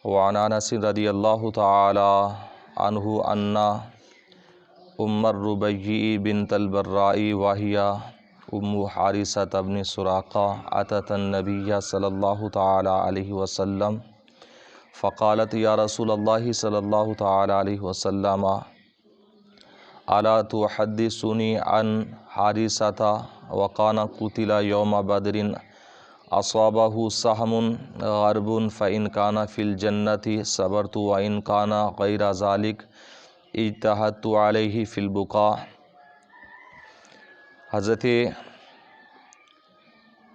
وعن انس رضی اللہ تعالی عنہ ان ام الربیع بنت البراء وهي ام حارثة بن سراقة اتت النبي صلی اللہ تعالی علیہ وسلم فقالت یا رسول اللہ صلی اللہ تعالی علیہ وسلم الا تحدثني عن حارثة وكان قتل يوم بدر اصابه سهم غرب فإن كان في الجنة صبرت وإن كان غير ذلك اجتہدت علیہ فی البقاء۔ حضرت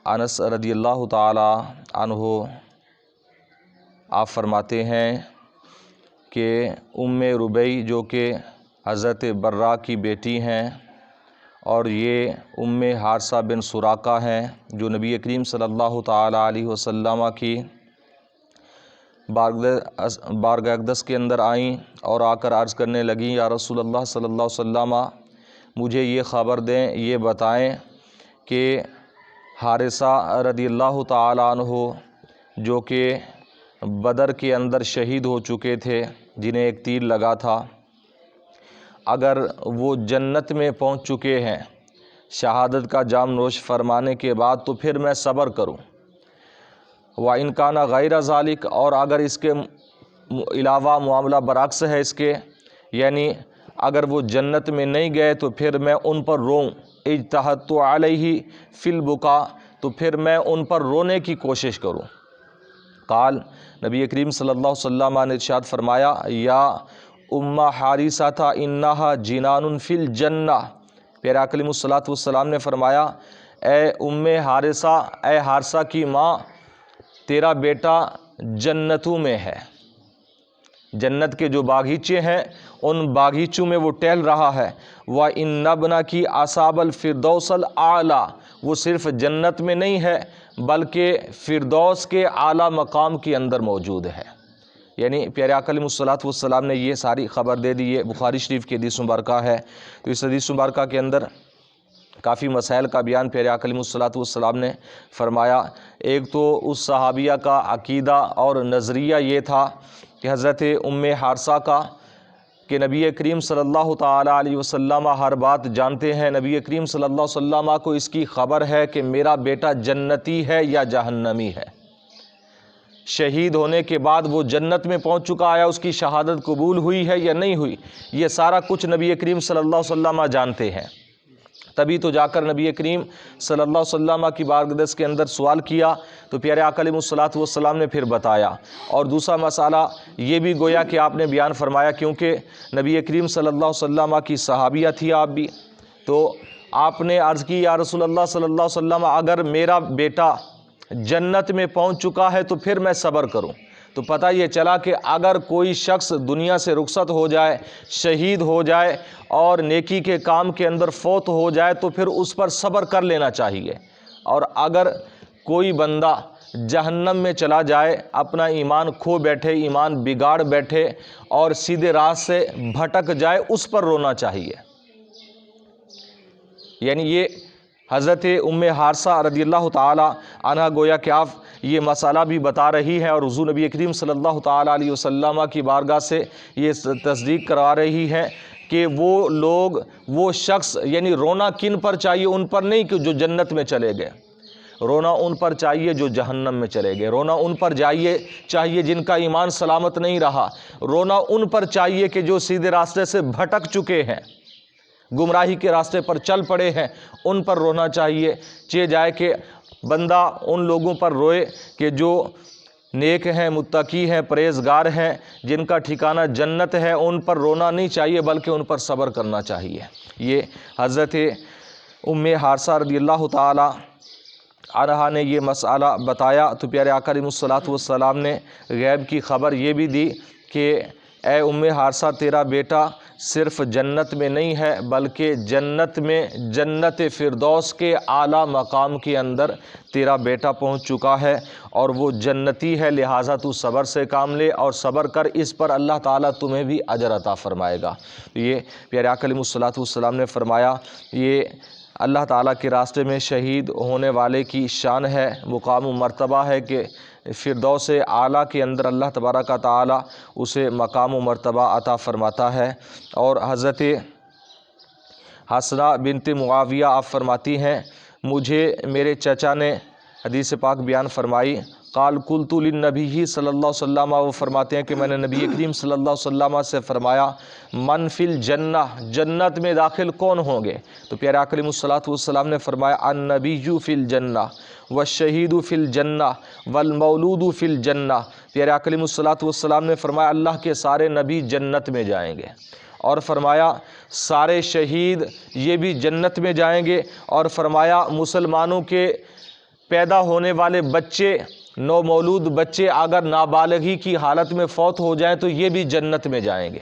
انس رضی اللہ تعالی عنہ آپ فرماتے ہیں کہ ام ربیع جو کہ حضرت برا کی بیٹی ہیں اور یہ ام حارثہ بن سراقہ ہیں جو نبی کریم صلی اللہ تعالی علیہ وسلم کی بارگاہ اقدس کے اندر آئیں اور آ کر عرض کرنے لگیں یا رسول اللہ صلی اللہ علیہ وسلم مجھے یہ خبر دیں، یہ بتائیں کہ حارثہ رضی اللہ تعالی عنہ جو کہ بدر کے اندر شہید ہو چکے تھے، جنہیں ایک تیر لگا تھا، اگر وہ جنت میں پہنچ چکے ہیں شہادت کا جام نوش فرمانے کے بعد تو پھر میں صبر کروں، وَإِنْ كَانَ غَيْرَ ذَلِكَ، اور اگر اس کے علاوہ معاملہ برعکس ہے اس کے، یعنی اگر وہ جنت میں نہیں گئے تو پھر میں ان پر روں، اجتہدت علیہ فی البکاء، تو پھر میں ان پر رونے کی کوشش کروں۔ قال، نبی کریم صلی اللہ علیہ وسلم نے ارشاد فرمایا یا ام حارثہ انہا جنان فی الجنہ، پیارے آقا علیہ الصلوۃ والسلام نے فرمایا اے ام حارثہ، اے حارثہ کی ماں، تیرا بیٹا جنتوں میں ہے، جنت کے جو باغیچے ہیں ان باغیچوں میں وہ ٹہل رہا ہے، وَإِنَّ ابْنَكِ أَصَابَ الْفِرْدَوْسَ الْأَعْلَى، وہ صرف جنت میں نہیں ہے بلکہ فردوس کے اعلیٰ مقام کے اندر موجود ہے۔ یعنی پیارے آقا علیہ الصلوۃ والسلام نے یہ ساری خبر دے دی۔ یہ بخاری شریف کی حدیث مبارکہ ہے، تو اس حدیث مبارکہ کے اندر کافی مسائل کا بیان پیارے آقا علیہ الصلوۃ والسلام نے فرمایا۔ ایک تو اس صحابیہ کا عقیدہ اور نظریہ یہ تھا کہ حضرت ام حارثہ کا کہ نبی کریم صلی اللہ تعالی علیہ وسلم ہر بات جانتے ہیں، نبی کریم صلی اللہ علیہ وسلم کو اس کی خبر ہے کہ میرا بیٹا جنتی ہے یا جہنمی ہے، شہید ہونے کے بعد وہ جنت میں پہنچ چکا ہے، اس کی شہادت قبول ہوئی ہے یا نہیں ہوئی، یہ سارا کچھ نبی کریم صلی اللہ علیہ وسلم جانتے ہیں۔ تبھی تو جا کر نبی کریم صلی اللہ علیہ وسلم کی بارگاہ اقدس کے اندر سوال کیا تو پیارے آقا علیہ الصلوۃ والسلام نے پھر بتایا۔ اور دوسرا مسئلہ یہ بھی گویا کہ آپ نے بیان فرمایا، کیونکہ نبی کریم صلی اللہ علیہ وسلم کی صحابیہ تھی آپ بھی، تو آپ نے عرض کی یا رسول اللہ صلی اللہ علیہ وسلم اگر میرا بیٹا جنت میں پہنچ چکا ہے تو پھر میں صبر کروں۔ تو پتہ یہ چلا کہ اگر کوئی شخص دنیا سے رخصت ہو جائے، شہید ہو جائے اور نیکی کے کام کے اندر فوت ہو جائے تو پھر اس پر صبر کر لینا چاہیے، اور اگر کوئی بندہ جہنم میں چلا جائے، اپنا ایمان کھو بیٹھے، ایمان بگاڑ بیٹھے اور سیدھے راہ سے بھٹک جائے، اس پر رونا چاہیے۔ یعنی یہ حضرت ام حارثہ رضی اللہ تعالی عنہ گویا کہ آپ یہ مسئلہ بھی بتا رہی ہے، اور حضور نبی کریم صلی اللہ تعالی علیہ وسلم کی بارگاہ سے یہ تصدیق کروا رہی ہے کہ وہ لوگ، وہ شخص، یعنی رونا کن پر چاہیے؟ ان پر نہیں کہ جو جنت میں چلے گئے، رونا ان پر چاہیے جو جہنم میں چلے گئے، رونا ان پر چاہیے جن کا ایمان سلامت نہیں رہا، رونا ان پر چاہیے کہ جو سیدھے راستے سے بھٹک چکے ہیں، گمراہی کے راستے پر چل پڑے ہیں، ان پر رونا چاہیے۔ چہ جائے کہ بندہ ان لوگوں پر روئے کہ جو نیک ہیں، متقی ہیں، پرہیزگار ہیں، جن کا ٹھکانہ جنت ہے، ان پر رونا نہیں چاہیے بلکہ ان پر صبر کرنا چاہیے۔ یہ حضرت ام حارثہ رضی اللہ تعالی عنہا نے یہ مسئلہ بتایا، تو پیارے آقا علیہ الصلوۃ والسلام نے غیب کی خبر یہ بھی دی کہ اے ام حارثہ، تیرا بیٹا صرف جنت میں نہیں ہے بلکہ جنت میں، جنت فردوس کے اعلیٰ مقام کے اندر تیرا بیٹا پہنچ چکا ہے، اور وہ جنتی ہے، لہٰذا تو صبر سے کام لے اور صبر کر، اس پر اللہ تعالیٰ تمہیں بھی اجر عطا فرمائے گا۔ یہ پیارے آقا علیہ الصلوۃ والسلام نے فرمایا، یہ اللہ تعالیٰ کے راستے میں شہید ہونے والے کی شان ہے، مقام و مرتبہ ہے کہ فردوس اعلیٰ کے اندر اللہ تبارک و تعالی اسے مقام و مرتبہ عطا فرماتا ہے۔ اور حضرت حسنہ بنت معاویہ آپ فرماتی ہیں مجھے میرے چچا نے حدیث پاک بیان فرمائی، قال قلت للنبی صلی اللہ علیہ وسلم، وہ فرماتے ہیں کہ میں نے نبی کریم صلی اللہ علیہ وسلم سے فرمایا من فی الجنہ، جنت میں داخل کون ہوں گے؟ تو پیارے آقا علیہ الصلوۃ والسلام نے فرمایا النبی فی الجنہ والشہید فی الجنہ والمولود فی الجنہ۔ پیارے آقا علیہ الصلوۃ والسلام نے فرمایا اللہ کے سارے نبی جنت میں جائیں گے، اور فرمایا سارے شہید یہ بھی جنت میں جائیں گے، اور فرمایا مسلمانوں کے پیدا ہونے والے بچے، نومولود بچے اگر نابالغی کی حالت میں فوت ہو جائیں تو یہ بھی جنت میں جائیں گے۔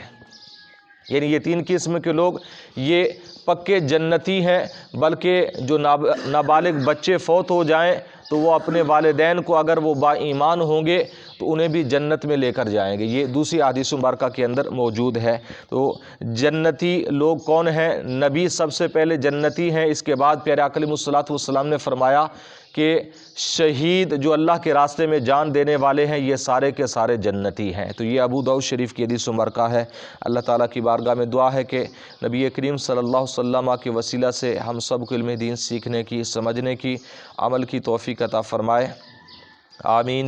یعنی یہ تین قسم کے لوگ یہ پکے جنتی ہیں، بلکہ جو نابالغ بچے فوت ہو جائیں تو وہ اپنے والدین کو اگر وہ با ایمان ہوں گے تو انہیں بھی جنت میں لے کر جائیں گے۔ یہ دوسری احادیث مبارکہ کے اندر موجود ہے۔ تو جنتی لوگ کون ہیں؟ نبی سب سے پہلے جنتی ہیں، اس کے بعد پیارے آقا علیہ الصلوۃ والسلام نے فرمایا کہ شہید جو اللہ کے راستے میں جان دینے والے ہیں یہ سارے کے سارے جنتی ہیں۔ تو یہ ابو داؤد شریف کی حدیث مبارکہ ہے۔ اللہ تعالیٰ کی بارگاہ میں دعا ہے کہ نبی کریم صلی اللہ علیہ وسلم کے وسیلہ سے ہم سب کو علم دین سیکھنے کی، سمجھنے کی، عمل کی توفیق عطا فرمائے، آمین۔